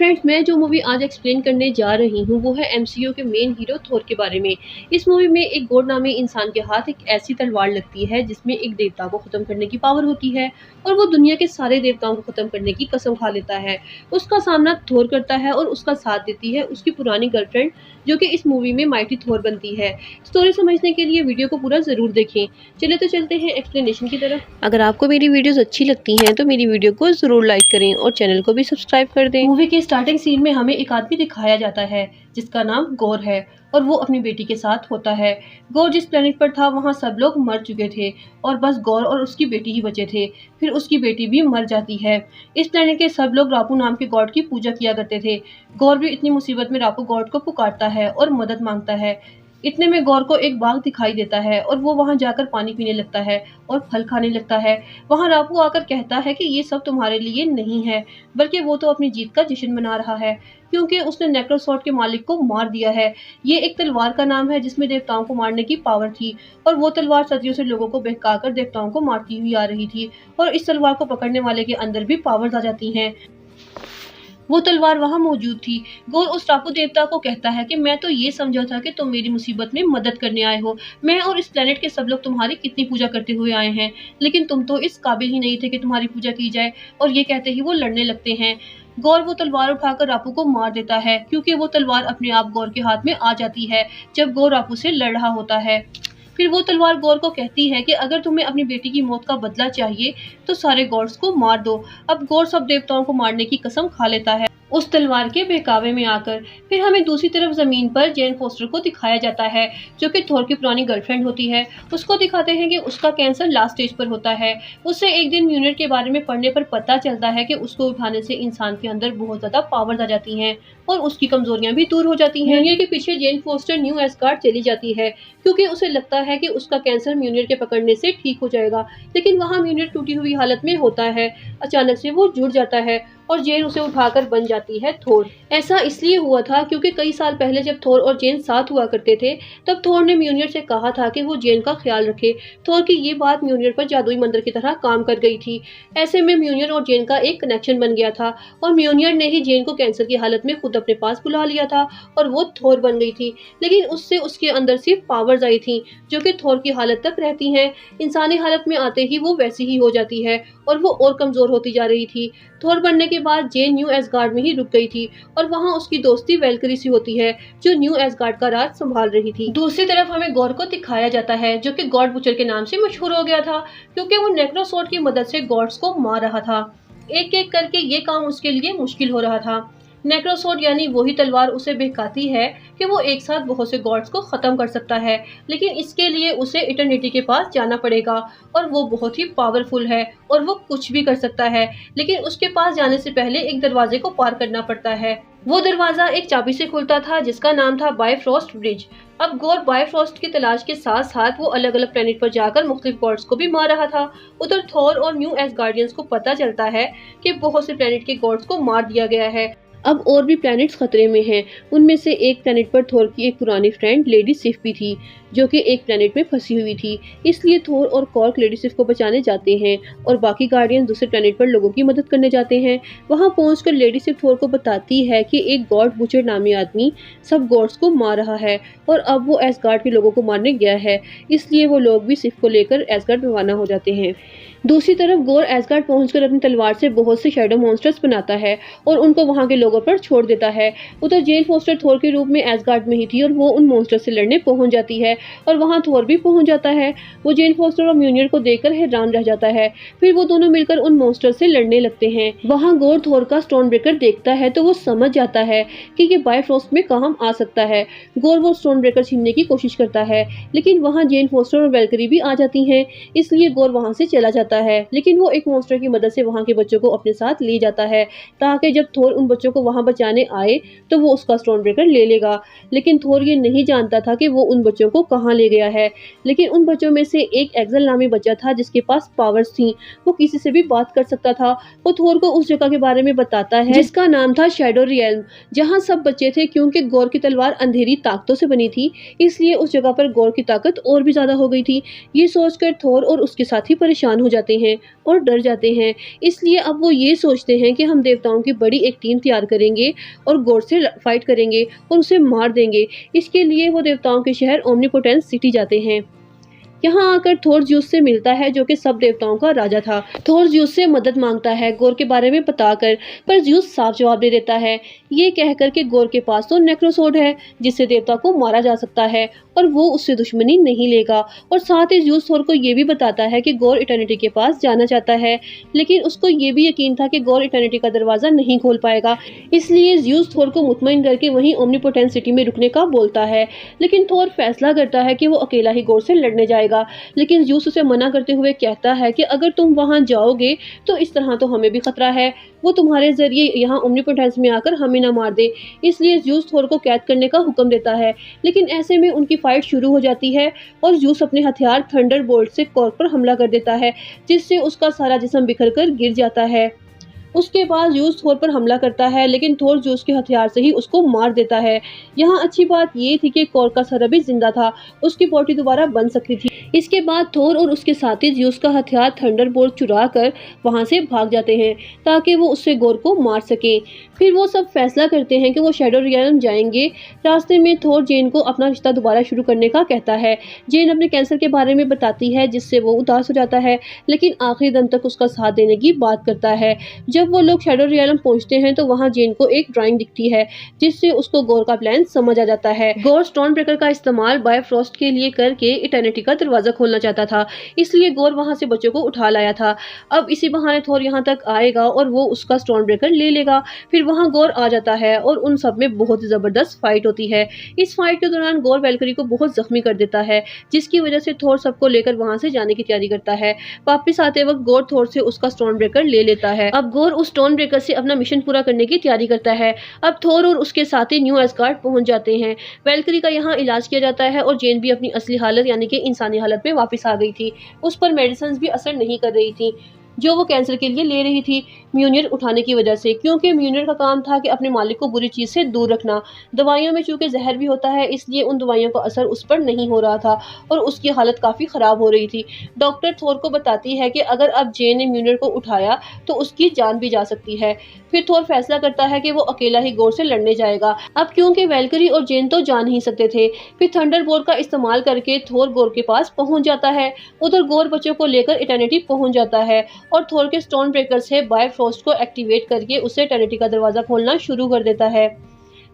Friends, मैं जो movie आज एक्सप्लेन करने जा रही हूँ वो है एमसीयू के मेन हीरो थोर के बारे में। इस मूवी में एक गॉड नामी इंसान के हाथ एक ऐसी तलवार लगती है जिसमें एक देवता को ख़त्म करने की पावर होती है और वो दुनिया के सारे देवताओं को ख़त्म करने की कसम खा लेता है। उसका सामना थोर करता है और उसका साथ देती है उसकी पुरानी गर्लफ्रेंड, जो कि इस मूवी में माइटी थोर बनती है। स्टोरी समझने के लिए वीडियो को पूरा ज़रूर देखें। चलिए तो चलते हैं एक्सप्लेनेशन की तरफ। अगर आपको मेरी वीडियोस अच्छी लगती हैं तो मेरी वीडियो को ज़रूर लाइक करें और चैनल को भी सब्सक्राइब कर दें। मूवी के स्टार्टिंग सीन में हमें एक आदमी दिखाया जाता है जिसका नाम गौर है और वो अपनी बेटी के साथ होता है। गौर जिस प्लेनेट पर था वहाँ सब लोग मर चुके थे और बस गौर और उसकी बेटी ही बचे थे। फिर उसकी बेटी भी मर जाती है। इस प्लेनेट के सब लोग रापू नाम के गॉड की पूजा किया करते थे। गौर भी इतनी मुसीबत में रापू गॉड को पुकारता है और मदद मांगता है। इतने में गौर को एक बाघ दिखाई देता है और वो वहां जाकर पानी पीने लगता है और फल खाने लगता है। वहां रापू आकर कहता है कि ये सब तुम्हारे लिए नहीं है, बल्कि वो तो अपनी जीत का जश्न मना रहा है क्योंकि उसने नेक्रोसॉर्ड के मालिक को मार दिया है। ये एक तलवार का नाम है जिसमें देवताओं को मारने की पावर थी और वो तलवार सदियों से लोगों को बहकाकर देवताओं को मारती हुई आ रही थी और इस तलवार को पकड़ने वाले के अंदर भी पावर्स आ जाती हैं। वो तलवार वहां मौजूद थी। गौर उस टापू देवता को कहता है कि मैं तो ये समझा था कि तुम मेरी मुसीबत में मदद करने आए हो। मैं और इस प्लेनेट के सब लोग तुम्हारी कितनी पूजा करते हुए आए हैं, लेकिन तुम तो इस काबिल ही नहीं थे कि तुम्हारी पूजा की जाए। और ये कहते ही वो लड़ने लगते हैं। गौर वो तलवार उठाकर रापू को मार देता है क्योंकि वो तलवार अपने आप गौर के हाथ में आ जाती है जब गौर रापू से लड़ रहा होता है। फिर वो तलवार गौर को कहती है कि अगर तुम्हें अपनी बेटी की मौत का बदला चाहिए तो सारे गॉड्स को मार दो। अब गौर सब देवताओं को मारने की कसम खा लेता है उस तलवार के बहकावे में आकर। फिर हमें दूसरी तरफ जमीन पर जेन फोस्टर को दिखाया जाता है जो कि थोर की पुरानी गर्लफ्रेंड होती है। उसको दिखाते हैं कि उसका कैंसर लास्ट स्टेज पर होता है। उसे एक दिन म्यूनिट के बारे में पढ़ने पर पता चलता है कि उसको उठाने से इंसान के अंदर बहुत ज्यादा पावर्स आ जाती हैं और उसकी कमजोरियां भी दूर हो जाती हैं। म्यूनिट के पीछे जेन फोस्टर न्यू एस्गार्ड चली जाती है क्योंकि उसे लगता है कि उसका कैंसर म्यूनिट के पकड़ने से ठीक हो जाएगा, लेकिन वहाँ म्यूनिट टूटी हुई हालत में होता है। अचानक से वो जुड़ जाता है और जेन उसे उठाकर बन जाती है थोर। ऐसा इसलिए हुआ था क्योंकि कई साल पहले जब थोर और जेन साथ हुआ करते थे तब थोर ने म्यूनियर से कहा था कि वो जेन का ख्याल रखे। थोर की ये बात म्यूनियर पर जादुई मंत्र की तरह काम कर गई थी। ऐसे में म्यूनियर और जेन का एक कनेक्शन बन गया था और म्यूनियर ने ही जेन को कैंसर की हालत में खुद अपने पास बुला लिया था और वो थोर बन गई थी। लेकिन उससे उसके अंदर सिर्फ पावर्स आई थी जो कि थोर की हालत तक रहती हैं। इंसानी हालत में आते ही वो वैसी ही हो जाती है और वो और कमजोर होती जा रही थी। थोर बनने के बाद जेन न्यू एस्गार्ड में ही रुक गई थी और वहां उसकी दोस्ती वेलकरी से होती है जो न्यू एस्गार्ड का राज संभाल रही थी। दूसरी तरफ हमें गौर को दिखाया जाता है जो कि गॉड बुचर के नाम से मशहूर हो गया था क्योंकि वो नेक्रोसॉर्ड की मदद से गॉड्स को मार रहा था। एक एक करके ये काम उसके लिए मुश्किल हो रहा था। नेक्रोसॉर्ड यानी वही तलवार उसे बहकाती है कि वो एक साथ बहुत से गॉड्स को खत्म कर सकता है, लेकिन इसके लिए उसे इटर्निटी के पास जाना पड़ेगा और वो बहुत ही पावरफुल है और वो कुछ भी कर सकता है, लेकिन उसके पास जाने से पहले एक दरवाजे को पार करना पड़ता है। वो दरवाजा एक चाबी से खुलता था जिसका नाम था बायफ्रॉस्ट ब्रिज। अब गौर बायफ्रॉस्ट की तलाश के साथ साथ वो अलग अलग प्लेनेट पर जाकर मुख्तलिफ गॉड्स को भी मार रहा था। उधर थोर और न्यू एस्गार्डियंस को पता चलता है कि बहुत से प्लेनेट के गॉड्स को मार दिया गया है। अब और भी प्लैनेट्स खतरे में हैं। उनमें से एक प्लैनेट पर थोर की एक पुरानी फ्रेंड लेडी सिफ भी थी जो कि एक प्लैनेट में फंसी हुई थी। इसलिए थोर और कॉर्क लेडी सिफ को बचाने जाते हैं और बाकी गार्डियन दूसरे प्लैनेट पर लोगों की मदद करने जाते हैं। वहां पहुंचकर लेडी सिफ थोर को बताती है कि एक गॉड बुचर नामी आदमी सब गॉड्स को मार रहा है और अब वो एस्गार्ड के लोगों को मारने गया है। इसलिए वो लोग भी सिफ को लेकर एस्गार्ड रवाना हो जाते हैं। दूसरी तरफ गौर एस्गार्ड पहुंचकर अपनी तलवार से बहुत से शैडो मॉन्स्टर्स बनाता है और उनको वहां के लोगों पर छोड़ देता है। उधर जेन फोस्टर थोर के रूप में एस्गार्ड में ही थी और वो उन मॉन्स्टर से लड़ने पहुंच जाती है और वहां थोर भी पहुंच जाता है। वो जेन फोस्टर और म्यूनियर को देखकर हैरान रह जाता है। फिर वो दोनों मिलकर उन मॉन्स्टर से लड़ने लगते हैं। वहां गौर थोर का स्टोन ब्रेकर देखता है तो वो समझ जाता है कि ये बायफ्रॉस्ट में काम आ सकता है। गौर वो स्टोन ब्रेकर छीनने की कोशिश करता है, लेकिन वहां जेन फोस्टर और वेलकरी भी आ जाती हैं, इसलिए गौर वहां से चला जाता है। लेकिन वो एक मॉन्स्टर की मदद से वहां के बच्चों को अपने साथ ले जाता है ताकि जब थोर उन बच्चों को वहां बचाने आए तो वो उसका स्टोन ब्रेकर ले लेगा। लेकिन थोर ये नहीं जानता था कि वो उन बच्चों को कहां ले गया है। लेकिन उन बच्चों में से एक एक्सेल नामी बच्चा था जिसके पास पावर्स थी। वो किसी से भी बात कर सकता था। वो थोर को उस जगह के बारे में बताता है जिसका नाम था शैडो रियल्म, जहाँ सब बच्चे थे। क्योंकि गौर की तलवार अंधेरी ताकतों से बनी थी इसलिए उस जगह पर गौर की ताकत और भी ज्यादा हो गई थी। ये सोचकर थोर और उसके साथी परेशान हो जाते जाते हैं और डर जाते हैं। इसलिए अब वो ये सोचते हैं कि हम देवताओं की बड़ी एक टीम तैयार करेंगे और गॉड से फाइट करेंगे और उसे मार देंगे। इसके लिए वो देवताओं के शहर ओमनीपोटेंस सिटी जाते हैं। यहाँ आकर थोर ज्यूस से मिलता है, जो कि सब देवताओं का राजा था। थोर ज्यूस से मदद मांगता है गोर के बारे में बताकर, पर ज्यूस साफ जवाब दे देता है, ये कहकर कि गोर के पास तो नेक्रोसोड है जिससे देवता को मारा जा सकता है और वो उससे दुश्मनी नहीं लेगा। और साथ ही ज्यूस थोर को ये भी बताता है कि गोर इटर्निटी के पास जाना चाहता है, लेकिन उसको ये भी यकीन था कि गोर इटर्निटी का दरवाजा नहीं खोल पाएगा। इसलिए ज्यूस थोर को मुतमईन करके वहीं ओमनीपोटेंस सिटी में रुकने का बोलता है। लेकिन थोर फैसला करता है कि वो अकेला ही गोर से लड़ने जाएगा। लेकिन ज्यूस उसे मना करते हुए कहता है कि अगर तुम वहां जाओगे तो इस तरह तो हमें भी खतरा है, वो तुम्हारे जरिए यहाँ ओमनीपोटेंस में आकर हमें ना मार दे। इसलिए ज्यूस थोर को कैद करने का हुक्म देता है। लेकिन ऐसे में उनकी फाइट शुरू हो जाती है और ज्यूस अपने हथियार थंडरबोल्ट से कॉर्क पर हमला कर देता है, जिससे उसका सारा जिस्म बिखर कर गिर जाता है। उसके बाद ज्यूस थोर पर हमला करता है, लेकिन थोर ज्यूस के हथियार से ही उसको मार देता है। यहाँ अच्छी बात ये थी कि कॉर्क का सर अभी जिंदा था, उसकी बॉडी दोबारा बन सकती थी। इसके बाद थोर और उसके साथी ज्यूस का हथियार थंडरबोल्ट चुरा कर वहां से भाग जाते हैं ताकि वो उससे गोर को मार सके। फिर वो सब फैसला करते हैं कि वो शैडो रियल्म जाएंगे। रास्ते में थोर जेन को अपना रिश्ता दोबारा शुरू करने का कहता है। जेन अपने कैंसर के बारे में बताती है, जिससे वो उदास हो जाता है, लेकिन आखिरी दम तक उसका साथ देने की बात करता है। जब वो लोग शैडो रियल्म पहुंचते हैं तो वहां जेन को एक ड्राइंग दिखती है, जिससे उसको गोर का प्लान समझ आ जाता है। गोर स्टोन ब्रेकर का इस्तेमाल बायफ्रॉस्ट के लिए करके इटर्निटी का दरवाजा खोलना चाहता था, इसलिए गोर वहां से बच्चों को उठा लाया था। अब इसी बहाने थोर यहाँ तक आएगा और वो उसका स्टोन ब्रेकर ले लेगा। फिर वहां गोर आ जाता है और उन सब में बहुत ही जबरदस्त फाइट होती है। इस फाइट के दौरान गोर वैल्करी को बहुत जख्मी कर देता है, जिसकी वजह से थोर सबको लेकर वहां से जाने की तैयारी करता है। वापिस आते वक्त गोर थोर से उसका स्टोन ब्रेकर ले लेता है। अब गोर उस स्टोन ब्रेकर से अपना मिशन पूरा करने की तैयारी करता है। अब थोर और उसके साथी न्यू एस्गार्ड पहुंच जाते हैं। वैल्करी का यहाँ इलाज किया जाता है और जेन भी अपनी असली हालत यानी कि इंसानी हालत में वापस आ गई थी। उस पर मेडिसिन भी असर नहीं कर रही थी जो वो कैंसर के लिए ले रही थी, म्यूनियर उठाने की वजह से, क्योंकि म्यूनियर का काम था कि अपने मालिक को बुरी चीज से दूर रखना। दवाइयों में चूंकि जहर भी होता है, इसलिए उन दवाइयों का असर उस पर नहीं हो रहा था और उसकी हालत काफी खराब हो रही थी। डॉक्टर थोर को बताती है कि अगर अब जेन ने म्यूनियर को उठाया तो उसकी जान भी जा सकती है। फिर थोर फैसला करता है कि वो अकेला ही गोर से लड़ने जाएगा, अब क्योंकि वैल्करी और जेन तो जा नहीं सकते थे। फिर थंडरबोल्ट का इस्तेमाल करके थोर गोर के पास पहुंच जाता है। उधर गोर बच्चों को लेकर इटर्निटी पहुंच जाता है और थोर के स्टोन ब्रेकर से बायफ्रॉस्ट को एक्टिवेट करके उसे इटर्निटी का दरवाजा खोलना शुरू कर देता है।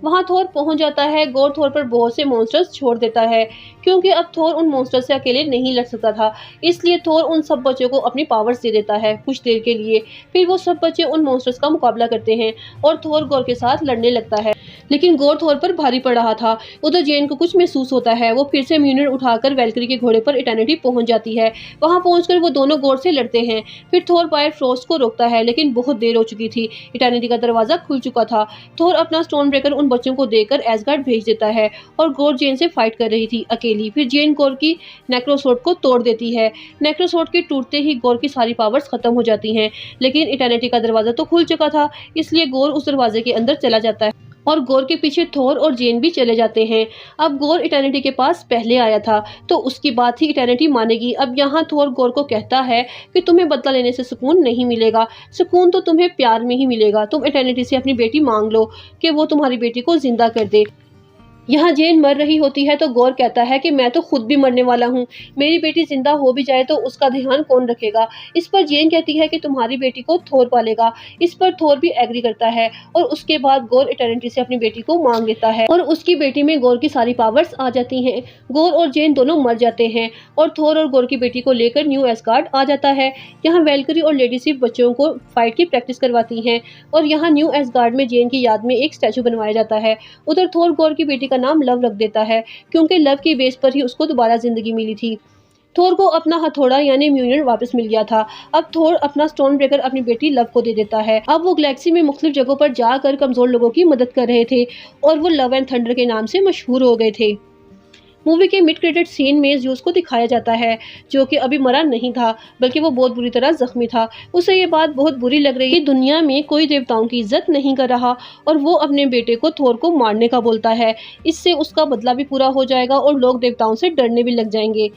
वहां थोर पहुंच जाता है। गोर थोर पर बहुत से मॉन्स्टर्स छोड़ देता है, क्योंकि अब थोर उन मॉन्स्टर्स से अकेले नहीं लड़ सकता था। इसलिए थोर उन सब बच्चों को अपनी पावर्स दे देता है कुछ देर के लिए। फिर वो सब बच्चे उन मॉन्स्टर्स का मुकाबला करते हैं और थोर गोर के साथ लड़ने लगता है, लेकिन गोर थोर पर भारी पड़ रहा था। उधर जेन को कुछ महसूस होता है। वो फिर से म्यूनियर उठाकर वैल्करी के घोड़े पर इटर्निटी पहुंच जाती है। वहां पहुंचकर वो दोनों गोर से लड़ते हैं। फिर थोर बायफ्रॉस्ट को रोकता है, लेकिन बहुत देर हो चुकी थी, इटर्निटी का दरवाजा खुल चुका था। थोर अपना स्टोन ब्रेकर उन बच्चों को देकर एस्गार्ड भेज देता है और गोर जेन से फाइट कर रही थी अकेली। फिर जेन गोर की नेक्रोसोड को तोड़ देती है। नेक्रोसोड के टूटते ही गोर की सारी पावर्स खत्म हो जाती हैं, लेकिन इटर्निटी का दरवाजा तो खुल चुका था, इसलिए गोर उस दरवाजे के अंदर चला जाता है और गोर के पीछे थोर और जेन भी चले जाते हैं। अब गोर इटर्निटी के पास पहले आया था तो उसकी बात ही इटर्निटी मानेगी। अब यहाँ थोर गोर को कहता है कि तुम्हें बदला लेने से सुकून नहीं मिलेगा, सुकून तो तुम्हें प्यार में ही मिलेगा। तुम इटर्निटी से अपनी बेटी मांग लो कि वो तुम्हारी बेटी को जिंदा कर दे। यहाँ जेन मर रही होती है तो गोर कहता है कि मैं तो खुद भी मरने वाला हूँ, मेरी बेटी जिंदा हो भी जाए तो उसका ध्यान कौन रखेगा। इस पर जेन कहती है कि तुम्हारी बेटी को थोर पालेगा। इस पर थोर भी एग्री करता है और उसके बाद गोर इटर्निटी से अपनी बेटी को मांग लेता है और उसकी बेटी में गोर की सारी पावर्स आ जाती हैं। गोर और जेन दोनों मर जाते हैं और थोर और गोर की बेटी को लेकर न्यू एस्गार्ड आ जाता है। यहाँ वैल्करी और लेडी सिफ बच्चों को फाइट की प्रैक्टिस करवाती हैं और यहाँ न्यू एस्गार्ड में जेन की याद में एक स्टैचू बनवाया जाता है। उधर थोर गोर की बेटी नाम लव रख देता है, क्योंकि लव की बेस पर ही उसको दोबारा जिंदगी मिली थी। थोर को अपना हथौड़ा यानी म्यूनियर वापस मिल गया था। अब थोर अपना स्टोन ब्रेकर अपनी बेटी लव को दे देता है। अब वो गैलेक्सी में मुख्तलिफ जगहों पर जाकर कमजोर लोगों की मदद कर रहे थे और वो लव एंड थंडर के नाम से मशहूर हो गए थे। मूवी के मिड क्रेडिट सीन में ज्यूस को दिखाया जाता है, जो कि अभी मरा नहीं था, बल्कि वो बहुत बुरी तरह जख्मी था। उसे ये बात बहुत बुरी लग रही है कि दुनिया में कोई देवताओं की इज्जत नहीं कर रहा और वो अपने बेटे को थोर को मारने का बोलता है। इससे उसका बदला भी पूरा हो जाएगा और लोग देवताओं से डरने भी लग जाएंगे।